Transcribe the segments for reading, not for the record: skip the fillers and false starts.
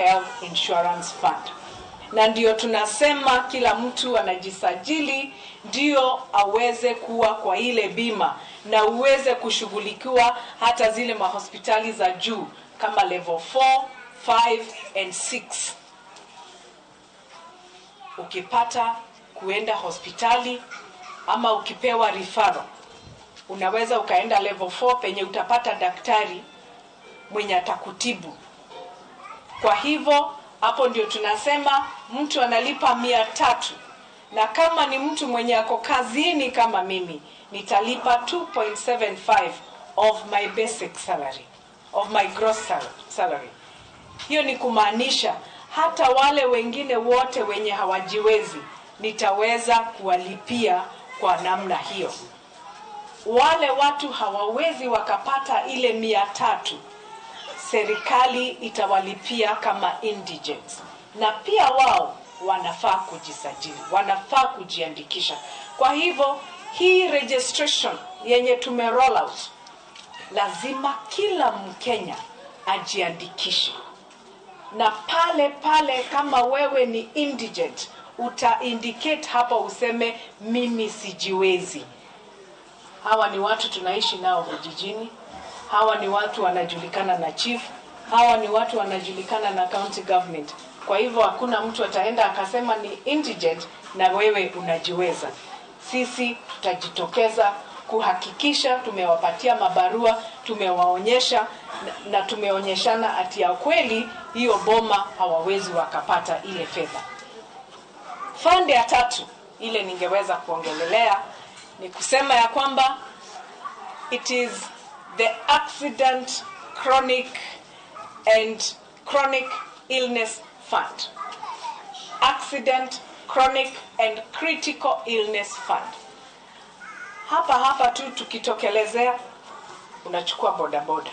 Health Insurance Fund. Na ndio tunasema kila mtu anajisajili ndio aweze kuwa kwa ile bima na uweze kushughulikiwa hata zile mahospitali za juu kama level 4, 5 and 6. Ukipata kuenda hospitali ama ukipewa referral, unaweza ukaenda level 4 penye utapata daktari mwenye atakutibu. Kwa hivyo hapo ndio tunasema mtu analipa 300, na kama ni mtu mwenye ako kazini kama mimi, nitalipa 2.75 of my basic salary, of my gross salary. Hiyo ni kumaanisha hata wale wengine wote wenye hawajiwezi nitaweza kuwalipia kwa namna hiyo. Wale watu hawawezi wakapata ile 300, serikali itawalipia kama indigents. Na pia wao wanafaa kujisajili, wanafaa kujiandikisha. Kwa hivyo hii registration yenye tume roll out, lazima kila Mkenya ajiandikishe. Na pale kama wewe ni indigent, uta indicate hapa useme mimi sijiwezi. Hawa ni watu tunaishi nao vijijini. Hawa ni watu wanajulikana na chief. Hawa ni watu wanajulikana na county government. Kwa hivyo hakuna mtu ataenda akasema ni indigent na wewe unajiweza. Sisi tutajitokeza kuhakikisha tumewapatia mabarua, tumewaonyesha na tumeonyeshana ati ya kweli hiyo boma hawawezi wakapata ile fedha. Fund ya 3 ile ningeweza kuongelelea ni kusema ya kwamba it is the Accident, Chronic Illness Fund. Accident, Chronic and Critical Illness Fund. Hapa tu tukitokelezea, unachukua bodaboda,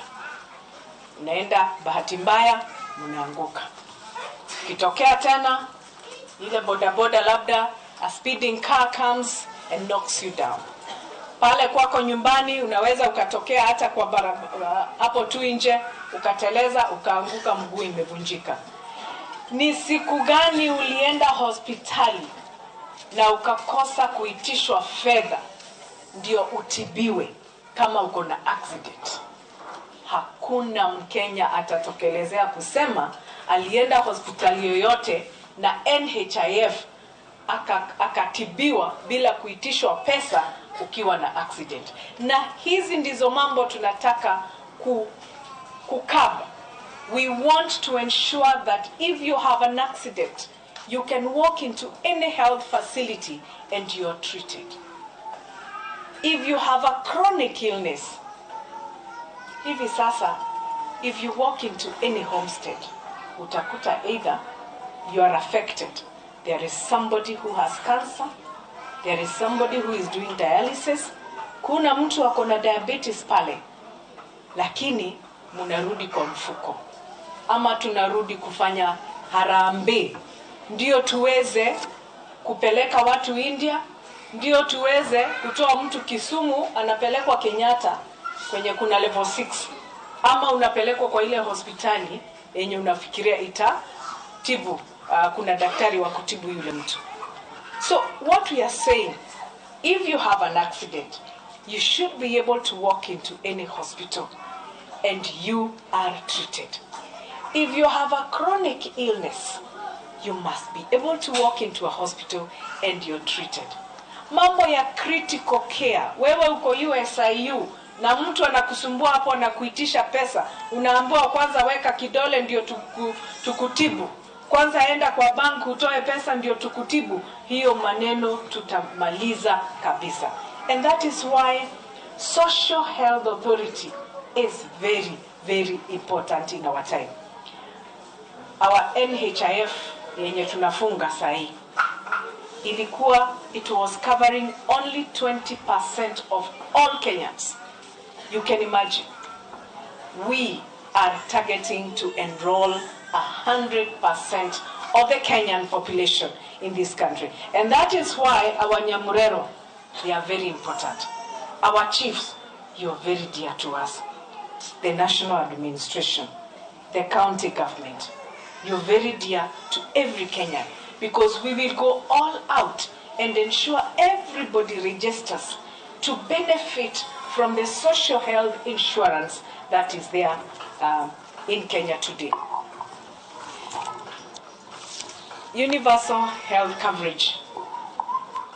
unaenda bahati mbaya unaanguka. Kitokea tena ile bodaboda, labda a speeding car comes and knocks you down. Pale kwako nyumbani unaweza ukatokea hata kwa barabara hapo tu nje, ukateleza ukaanguka, mguu imevunjika. Ni siku gani ulienda hospitali na ukakosa kuitishwa fedha ndio utibiwe kama uko na accident? Hakuna Mkenya atatokelezea kusema alienda hospitali yoyote na NHIF akatibiwa bila kuitishwa pesa ukiwa na accident. Na hizi ndizo mambo tunataka kukaba. We want to ensure that if you have an accident, you can walk into any health facility and you are treated. If you have a chronic illness, hivi sasa, if you walk into any homestead, utakuta either you are affected. There is somebody who has cancer. There is somebody who is doing dialysis. Kuna mtu ako na diabetes pale. Lakini munarudi kwa mfuko. Ama tunarudi kufanya harambee. Ndio tuweze kupeleka watu India. Ndio tuweze kutoa mtu Kisumu anapelekwa Kenyatta kwenye kuna level 6. Ama unapelekwa kwa ile hospitali yenye unafikiria itatibu. Kuna daktari wa kutibu yule mtu. So what we are saying, if you have an accident, you should be able to walk into any hospital and you are treated. If you have a chronic illness, you must be able to walk into a hospital and you're treated. Mambo ya critical care, wewe uko USIU na mtu anakusumbua hapo na kuitisha pesa, unaambiwa kwanza weka kidole ndio tukutibu. Kwanza enda kwa bank utoe pesa ndio tukutibu. Hiyo maneno tutamaliza kabisa. And that is why Social Health Authority is very, very important in our time. Our NHIF yenye tunafunga sahi, it was covering only 20% of all Kenyans. You can imagine. We are targeting to enroll 100% of the Kenyan population in this country. And that is why our Nyamurero, they are very important. Our chiefs, you are very dear to us. The national administration, the county government, you're very dear to every Kenyan, because we will go all out and ensure everybody registers to benefit from the social health insurance that is there in Kenya today. Universal health coverage.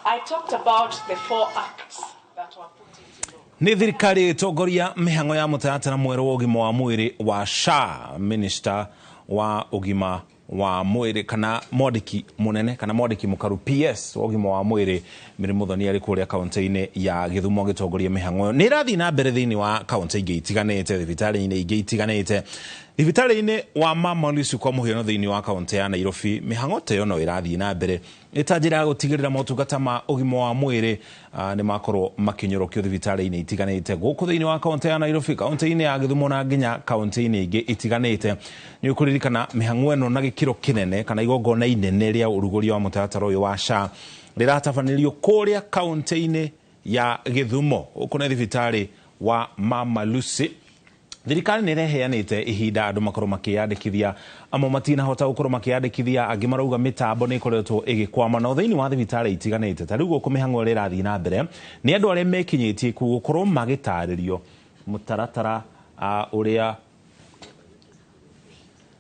I talked about the 4 acts that were put into law. Ni thirikari tongoria mihango ya mutaratara mweru wa ugima wa mwiri wa SHA. Minister wa ugima wa mwiri kana modiki munene kana modiki mukaru PS wa ugima wa mwiri Mirimuthoni ari kuria kaunti-ini ya Githumo gitongoria mihango ni rathi na mbere thini wa kaunti ingi itiganite thibitari-ini ingi itiganite thibitari-ini wa Mama Lucy kwa muhiano thini wa kaunti ya Nairobi mihango teyo no irathi na mbere itajira gutigirira motungata ma ugima wa mwiri ni makorwo makinyorokio thibitari-ini itiganite guku thini wa kaunti ya Nairobi kaunti-ini ya Githumo na nginya kaunti-ini ingi itiganite ni ukuririkana mihango eno na gikiro kinene kana igongona inene ria uruguri wa mutaratara uyu wa SHA riratabanĩrio kuria kaunti-ini ya Githumo ukuna thibitari wa Mama Lucy. Thirikari nĩ ĩreheanĩte ihinda andũ makorwo makĩyandĩkithia amwe matinahota gũkorwo makĩyandĩkithia angĩ marauga mĩtambo nĩ ĩkoretwo ĩgĩkwama no thĩinĩ wa thibitarĩ itiganĩte ta rĩu gũkũ mĩhang'o ĩrĩa ĩrathiĩ na mbere nĩ andũ arĩa mekinyĩtie gũkorwo magĩtarĩrio mũtaratara ũrĩa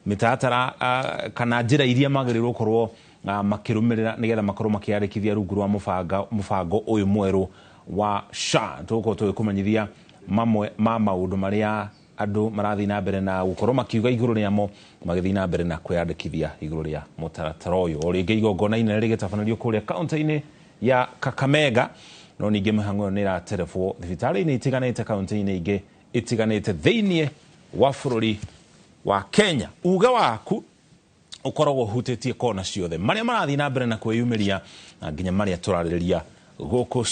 mĩtaratara kana njĩra iria magĩrĩirwo gũkorwo makĩrũmĩrĩra nĩgetha makorwo makĩyandĩkithia rungu rwa mũbango ũyũ mwerũ wa SHA. Tũgũkorwo tũgĩkũmenyithia mamwe ma maũndũ marĩa andũ marathi na mbere na gukorwo makiuga iguru riamo magĩthi na mbere na kwĩyandĩkithia iguru ria mũtaratara ũyũ. O rĩngĩ igongona inene rĩgĩtabanĩrio kũrĩa kaunti-inĩ ya Kakamega no ningĩ mĩhang'o ĩyo nĩ ĩraterebwo thibitarĩ-inĩ itiganĩte kaunti-inĩ ingĩ itiganĩte thĩinĩ wa bũrũri wa Kenya. Uga waku ukoragwo hutĩtie kona ciothe marĩa marathi na mbere na kwĩyumĩria na nginya marĩa tũrarĩrĩria gũkũ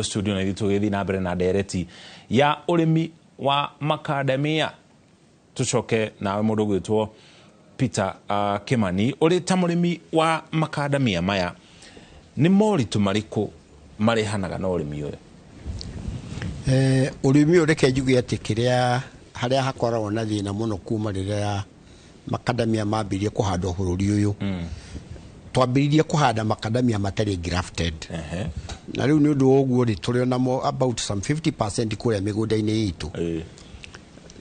studio na ithuĩ na mbere na ndereti ya ũrĩmi wa macadamia. Tucoke nawe mũndũ gwĩtwo Peter Kimani ũrĩ ta mũrĩmi wa macadamia maya nĩ moritũ marĩkũ marehanaga na ũrĩmi ũyũ? Ũrĩmi ũyũ reke njuge atĩ kĩrĩa harĩa hakoragwo na thĩna mũno kuma rĩrĩa macadamia mambirie kũhandwo bũrũri ũyũ twambĩrĩrie kũhanda macadamia matarĩ grafted. Na rĩu nĩ ũndũ wa ũguo rĩ tũrĩ namo about some 50% kũrĩa mĩgũnda-inĩ itũ.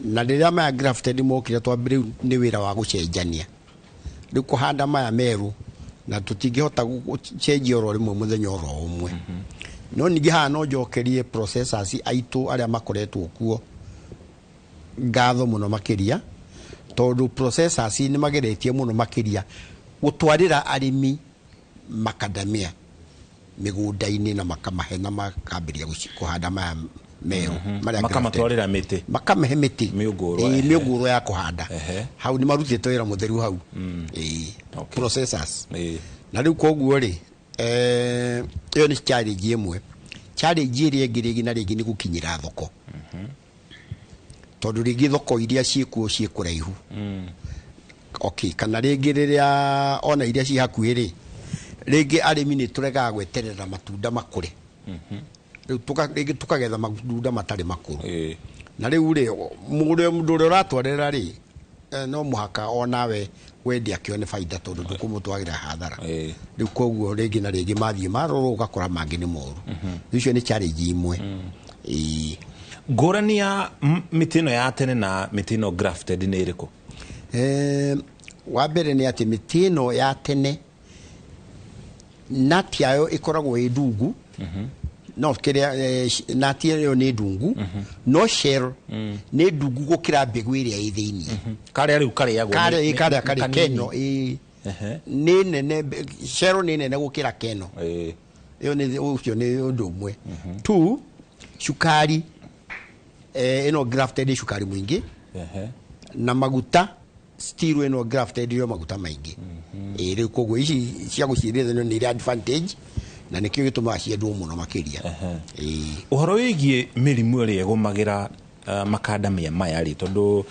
Na rĩrĩa maya grafted mokire twambĩrĩu nĩ wĩra wa gũcenjania rĩu kũhanda maya merũ na tũtingĩhota gũcenjia oro rĩmwe mũthenya oro ũmwe. No ningĩ haha no njokerie processors aitũ arĩa makoretwo kuo ngatho mũno makĩria tondũ processors nĩ mageretie mũno makĩria gũtwarĩra arĩmi macadamia mĩgũnda-inĩ na makamahe na makambĩrĩria kũhanda maya merũ makamatwarĩra mĩtĩ makamehe mĩtĩ mĩũngũrũ ya kũhanda hau nĩ marutĩte wĩra mũtheru hau processors. Na rĩu koguo rĩ ĩyo nĩ challenge ĩmwe. Challenge ĩrĩa ĩngĩ rĩngĩ na rĩngĩ nĩ gũkinyĩra thoko tondũ rĩngĩ thoko iria ciĩkuo ciĩ kũraihu. Kana rĩngĩ rĩrĩa ona iria ciĩ hakuhĩ rĩ rĩngĩ arĩmi nĩ tũregaga gweterera matunda makũre rĩu rĩngĩ tũkagetha matunda matarĩ makũrũ. Na rĩu rĩ mũndũ ũrĩa ũratwarĩra rĩ no mũhaka onawe wendi akĩone baida tondũ ndũkũmũtwarĩra hathara. Rĩu koguo rĩngĩ na rĩngĩ mathiĩ marorwo ũgakora mangĩ nĩ moru. Icio nĩ challenge imwe. Ngũrani ya mĩtĩ ĩno ya tene na mĩtĩ ĩno grafted nĩ ĩrĩkũ? Wa mbere nĩ atĩ mĩtĩ ĩno ya tene nati yayo ĩkoragwo ĩ ndungu. No kĩrĩa nati ĩyo nĩ ndungu no shell nĩ ndungu gũkĩra mbegũ ĩrĩa ĩ thĩinĩ. Karĩa rĩu karĩagwo karĩa keno nĩ nene shell nĩ nene gũkĩra keno. Ũcio nĩ ũndũ ũmwe. Two, cukari ĩno grafted cukari mũingĩ na maguta still ĩno grafted yo maguta maingĩ. Rĩu koguo ici cia gũciĩrĩthanio nĩ advantage na nĩkĩo gĩtũmaga ciendwo mũno makĩria. Ũhoro wĩgiĩ mĩrimũ ĩrĩa ĩgũmagĩra macadamia maya rĩ tondũ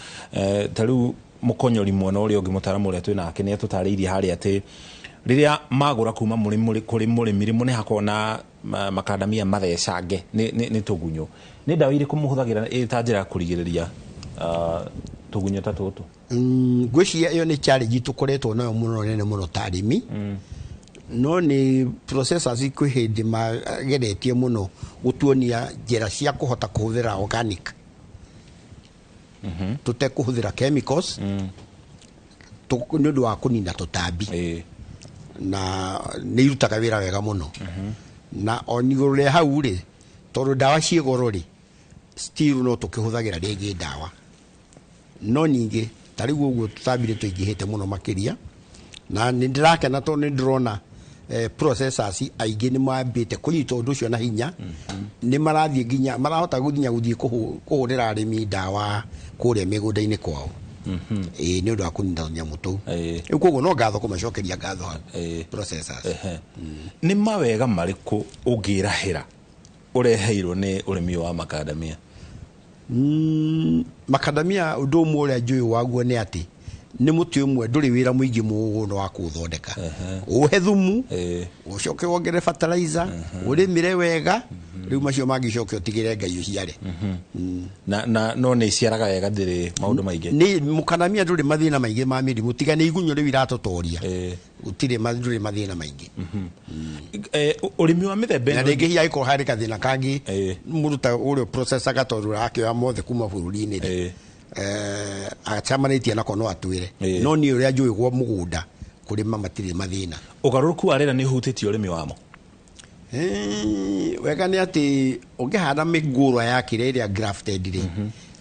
ta rĩu mũkonyori mwena ũrĩa ũngĩ mũtaaramu ũrĩa twĩ nake nĩ atũtarĩirie harĩa atĩ rĩrĩa magũra kuma kũrĩ mũrĩmi rĩmwe nĩ hakoragwo na macadamia mathecange nĩ tũgunyũ. Nĩ ndawa irĩkũ mũhũthagĩra ta njĩra ya kũrigĩrĩria tũgunyũ ta tũtũ? Ngwĩciria ĩyo nĩ challenge tukoretwo nayo mũno nene mũno ta arĩmi. No nĩ processors kwĩ hĩndĩ mageretie mũno gũtuonia njĩra cia kũhota kũhũthĩra organic. Tũtekũhũthĩra chemicals. Nĩ ũndũ wa kũnina tũtambi. Na nĩ irutaga wĩra wega mũno. Na on igũrũ rĩa hau rĩ, tondũ ndawa ciĩ goro rĩ, still no tũkĩhũthagĩra rĩngĩ ndawa. No ningĩ ta rĩu ũguo tũtambi nĩ tũingĩhĩte mũno makĩria. Na nĩ ndĩrakena tondũ nĩ ndĩrona processors aingĩ nĩ mambĩte kũnyita ũndũ ũcio na hinya. Nĩ marathiĩ nginya marahota gũthiĩ kũhũrĩra arĩmi ndawa kũrĩa mĩgũnda-inĩ kwao. Nĩ ũndũ wa kũnina nyamũ tũu. Rĩu koguo no ngatho kũmacokeria ngatho processors. Nĩ mawega marĩkũ ũngĩrahĩra ũreheirwo nĩ ũrĩmi wa macadamia? Macadamia ũndũ ũmwe ũrĩa njũĩ waguo nĩ atĩ nĩ mũtĩ ũmwe ndũrĩ wĩra mũingĩ mũno wa kũũthondeka. Ũhe thumu, ũcoke wongerere fertilizer, ũrĩmĩre wega, rĩu macio mangĩcoke ũtigĩre Ngai ũciare. Na no nĩ iciaraga wega ndĩrĩ maũndũ maingĩ. Nĩ Macadamia ndũrĩ mathĩna maingĩ ma mĩrimũ, tiga nĩ igunyũ rĩu iratũtoria. Ndũrĩ mathĩna maingĩ. Ũrĩmi wa mĩthemba na rĩngĩ hiya ĩkorwo harĩ gathĩna kangĩ mũruta ũrĩa processor gatondũ akĩoya mothe kuma bũrũri-inĩ acamanĩtie nako no atwĩre. No niĩ ũrĩa njũĩ gwa mũgũnda kũrĩma matirĩ mathĩna. Ũgarũrũku wa rĩera nĩ ũhutĩtie ũrĩmi wamo? Wega nĩ atĩ ũngĩhanda mĩngũrwa ya kĩrĩa grafted rĩ,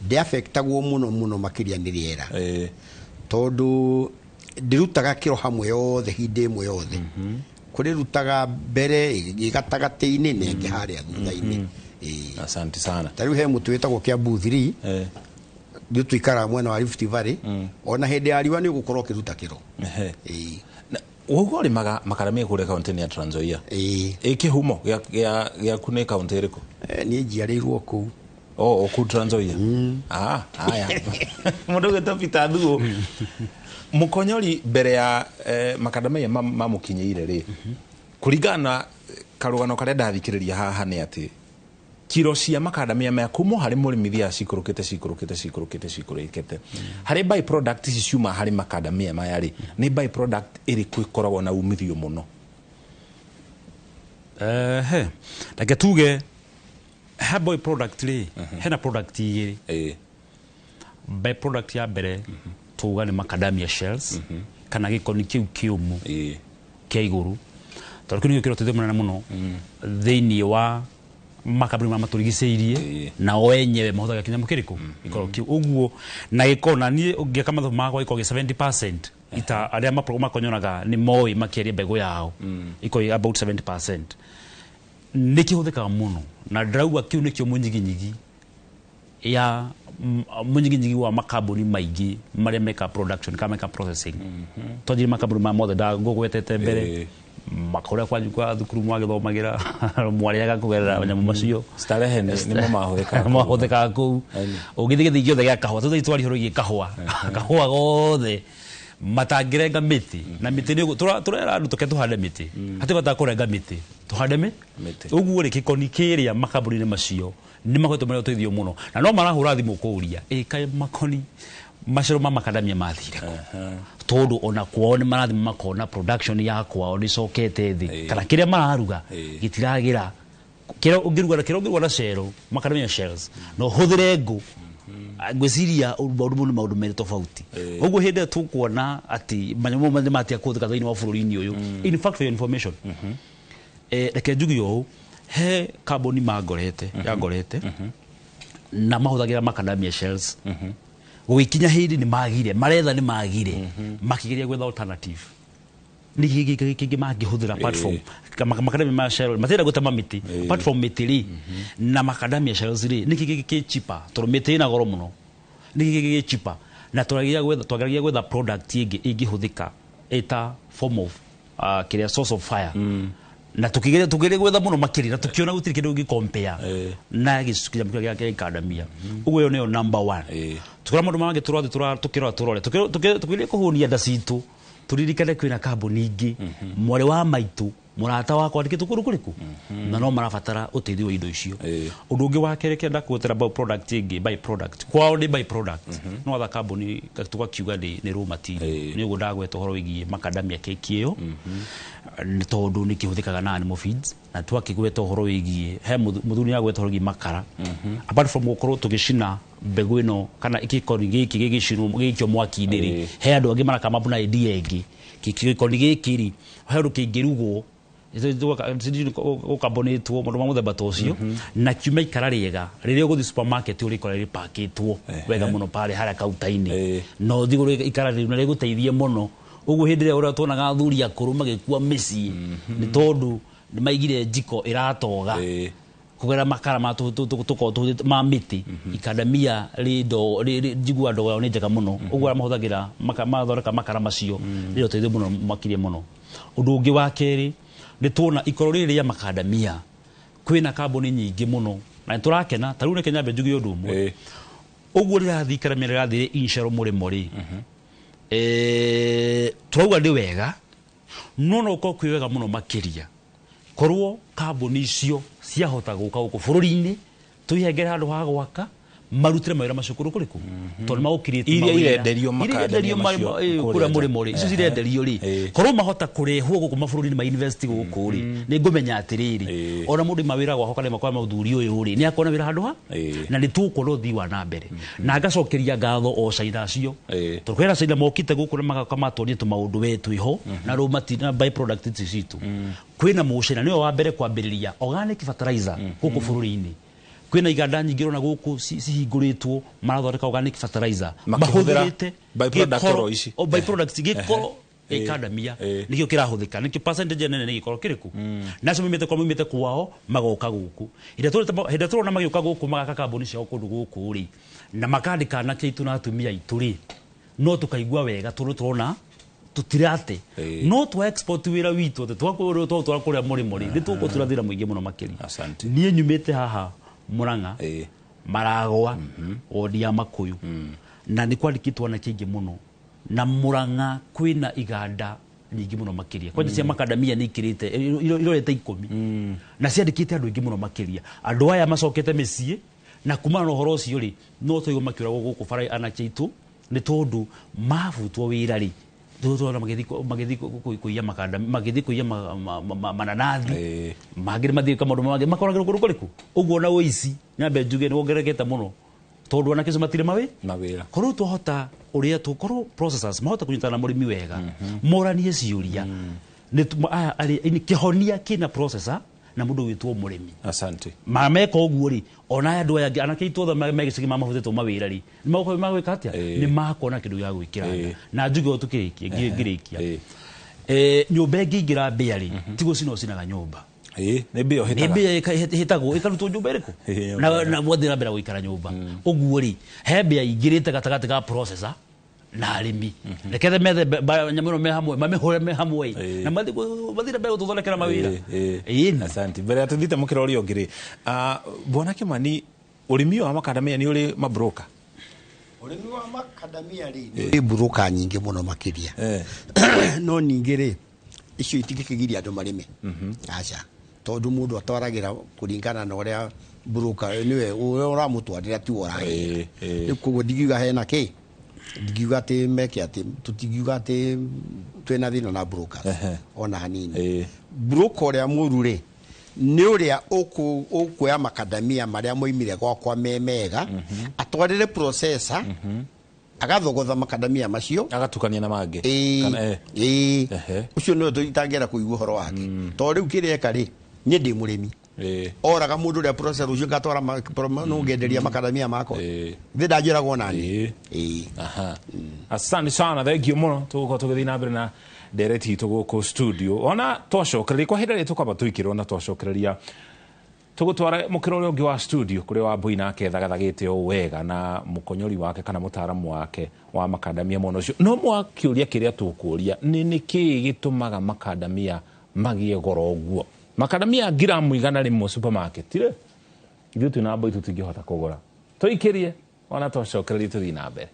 ndĩaffectagwo mũno makĩria nĩ rĩera. Tondũ ndĩrutaga kĩro hamwe yothe hĩndĩ ĩmwe yothe. Kũrĩ rutaga mbere ĩgatagatĩ-inĩ na ĩngĩ harĩa thutha-inĩ. Asante sana. Ta rĩu he mũtĩ wĩtagwo Kiambu 3 ndio tuikara mwena wa Rift Valley. Ona hĩndĩ ya riũa nĩ ũgũkorwo ũkĩruta kĩro. Woguo ũrĩmaga macadamia kũrĩa kaũntĩ-inĩ ya Trans Nzoia? Kĩhumo gĩaku nĩ kaũntĩ ĩrĩkũ? Niĩ njiarĩirwo kũu. Kũu Trans Nzoia? Haya. Mũndũ ũgĩtwo Peter Thuo. Mũkonyori mbere ya macadamia mamũkinyĩire rĩ, kũringana na karũgano karĩa ndathikĩrĩria haha nĩ atĩ kiro cia macadamia maya kuma harĩ mũrĩmi thia cikũrũkĩte harĩ by product ici ciuma harĩ macadamia maya rĩ, nĩ by product ĩrĩkũ ĩkoragwo na umithio mũno? Reke tuge he by product rĩ, hena product igĩrĩ. By product ya mbere tuga nĩ macadamia shells kana gĩkoni kĩu kĩũmũ kĩa igũrũ, tondũ kĩu nĩkĩo kĩrotete mũno thĩinĩ wa makaburi ma matũrigicĩirie na o enyewe mahũthagĩra kĩnyamũ kĩrĩkũ gĩkorwo kĩu ũguo, na gĩkorwo na niĩ ũngĩaka mathabu makwa gĩkorwo 70%. Ita arĩa makonyoraga nĩ moĩ makĩria mbegũ yao ĩkorwo about 70%. Nĩ kĩhũthĩkaga mũno na ndarauga kĩu nĩkĩo mũnyiginyigi ya mũnyiginyigi wa makambuni maingĩ marĩa meka production kana meka processing. Tondũ makambuni ma mothe ndagũgwetete mbere makora kwanyu kwa thukuru mwagĩthomagĩra mwarĩaga kũgerera nyamũ macio starehe nĩmo mahũthĩkaga kũu. Ũgĩthiĩ gĩthĩ gĩothe gĩa kahũa, tũthiĩ twari horo gĩ kahũa gothe matangĩrenga mĩtĩ na mĩtĩ nĩ tũrera andũ tũke tũhande mĩtĩ, hatirĩ bata kũrenga mĩtĩ, tũhande mĩtĩ. Ũguo rĩ gĩkoni kĩrĩa makambuni-inĩ macio nĩ makoretwo marĩ ũteithio mũno, na no marahũra thimũ kũũria kaĩ makoni maciaro ma macadamia mathire kũ, tondũ ona kwao nĩ marathima makona production ya kwao nĩ cokete thĩ, kana kĩrĩa mararuga gĩtiragĩra kĩrĩa ũngĩruga na cero macadamia shells no hũthĩre ngũ ngwĩciria maũndũ merĩ tofauti. Ũguo hĩndĩ tũkuona atĩ manyamũ mothe matia kũhũthĩka thĩinĩ wa bũrũri-inĩ ũyũ. In fact for your information, reke njuge ũũ, he kambuni yangorete na mahũthagĩra macadamia shells gũgĩkinya hĩndĩ nĩ magire maretha nĩ magire makĩgeria gwetha alternative nĩ kĩngĩ mangĩhũthĩra platform macadamia ma shell matĩra gũtema mĩtĩ platform mĩtĩ rĩ na macadamia shells rĩ nĩ kĩngĩ cheaper tondũ mĩtĩ ĩna goro mũno, nĩ kĩngĩ cheaper na twageragia gwetha product ĩngĩhũthĩka ĩta form of source of fire na tukĩgeria gwetha mũno makĩria na tukiona gũtirĩ kĩndũ gĩkompare na gĩcukĩra kĩrĩa gĩa macadamia. Ũguo ĩyo nĩyo number 1. Tukĩra maũndũ mangĩ tũkĩrora tukĩgeria kũhũnia nda citũ turirikane kwĩna kambuni ingĩ mwarĩ wa maitũ murata wakwa ndikitwo kundu kuriku na no marabatara uteithio wa indo icio undu ungi wa kere kenda kuotera by product ingi by product kwao ni by product no other company tukakiuga ni raw material ni ugo ndagweta horo wigie macadamia keki iyo ni tondu ni kihuthikaga na animal feeds na twakigweta horo wigie he muthuni agweta horo wigie makara apart from gukorwo tugicina mbegu ino kana ikikoni giki gigicinu gikio mwaki-ini ri he andu angi maraka mabuna idea ingi kikikoni giki ri he andu kingirugwo ukabonetwo mundu mamuthemba tocio na kiuma ikara riega riria uguthi supermarket urikora ri paketwo wega muno pale haria kautaini no thiguru ikara ri na riguteithie muno ugu hindire uria tuonaga athuri akuru magikua micii ni tondu ni maigire jiko iratoga kugera makara ma ma miti ikadamia rido jigua ndo yao ni njega muno ugu mahuthagira mathoreka makara macio riro teithio muno makirie muno undu ungi wa keri ni tuona ikoro riri ya makadamia kwina kambuni nyingi muno na turakena taru ne Kenya benjugi undu umwe ugu rirathi karamia rirathi insharo murimo ri turauga ndi wega no ko kwiwega muno makiria korwo kambuni icio ciahota guka guku bururi-ini tuyengera handu ha gwaka marutire mawira macukuru kuriku tondu magukirite iria irenderio makadamia macio kura murimo ri icio cirenderio ri korwo mahota kurehwo guku mabururi-ini ma invest guku ri ni ngumenya atiriri ona mundu mawira gwa hokane makwa mathuri uyu ri ni akona wira handu ha na ni tukorwo thi wa na mbere na ngacokeria ngatho o China cio tukwera China mokite guku na magakamatonie tu maundu wetu iho na ro matina by product citu kwina mucina niyo wa mbere kwambiriria organic fertilizer guku bururi-ini kwina iganda nyingi rona guku cihinguritwo marathondeka organic fertilizer mahuthirite by product ro ici o by products gikoro ikadamia nikio kirahuthika nikio percentage nene ni gikoro kiriku nacio mimite kwao magoka guku ida turona magioka guku magaka kambuni cia kundu guku ri na makandika na kitu na atumia ituri no tukaigua wega turona tutirate no to export wira witu twakuru twakuria murimo ri nituko turathira muingi muno makiri nie nyumite haha Muranga Maragwa odia Makuyu na ni kwandikitwo na kingi muno na Muranga kwina iganda nyingi muno makiria kwani cia makadamia ni ikirite irorete 10 na ciandikite andu ingi muno makiria andu aya macokete micii na kuma no horo cio ri no toigo makiura guku farai anakitu ni tondu mavutwo wira ri tutora magithi kuiya makanda magithi kuiya mananathi magire mathi kamundu mage makoragirwo kundu kuriku uguo na uici nyambe njuge ni wongerekete muno tondu ana kiso matire mawira korwo tuhota uria tukorwo processors mahota kunyitana murimi wega moranie ciuria ni kihonia kina processor na mundu witwo murimi asante mameka uguo ri ona andu aya anakeitwo tha megicigi mamahuthetwo mawira ri ni mako magwika atia ni makona kindu ya gwikira na njuge tukirikia ngirikia nyumba ngingira mbia ri tigo cino cinaga nyumba ni mbia hitagwo ikarutwo nyumba iriku na mwathira mbere gwikara nyumba uguo ri he mbia ingirite gatagati ka processor na arimi rekethe methe nyamiro me hamwe mamehore me hamwe na mathira mbere tuthondekera mawira asante mbere atuthite mukira uri ongiri bona Kimani urimi wa makadamia ni uri mabroka urimi wa makadamia ri ni broka nyingi muno makiria no ningire icio itikigiria andu marime acha tondu mundu atwaragira kuringana na uria broka niwe uramutwarira ti orahe kugo digiga hena ki digiga ati meke ati tutigiga ati twena thina na brokers ona hanini broker uria murure ni uria ukuya makadamia maria moimire gwakwa memega atwarire processor agathogotha makadamia macio agatukania na mangi kana ucio no tutangera kuigua horo wake to riu kireka ri ni ndi murimi oraga mundu ria processor ucio ngatwara no ngenderia makadamia mako thida njiragwo nani asante sana thank you muno tuko tugithina mbere na dereti tuguko studio ona twacokereria kwa hindari tukaba tuikirwo na twacokereria tugutwara mukiro uri ungi wa studio kuri wa Mbui nake thagathagite o wega na mukonyori wake kana mutaramu wake wa makadamia mono cio no mwakiuria kiria tukuria ni niki gitumaga makadamia magie goro guo makadamia gramu igana rimwe supermarket ire ithu tuna Mbui tutingihota kugura tuikirie ona twacokereria tuthi na mbere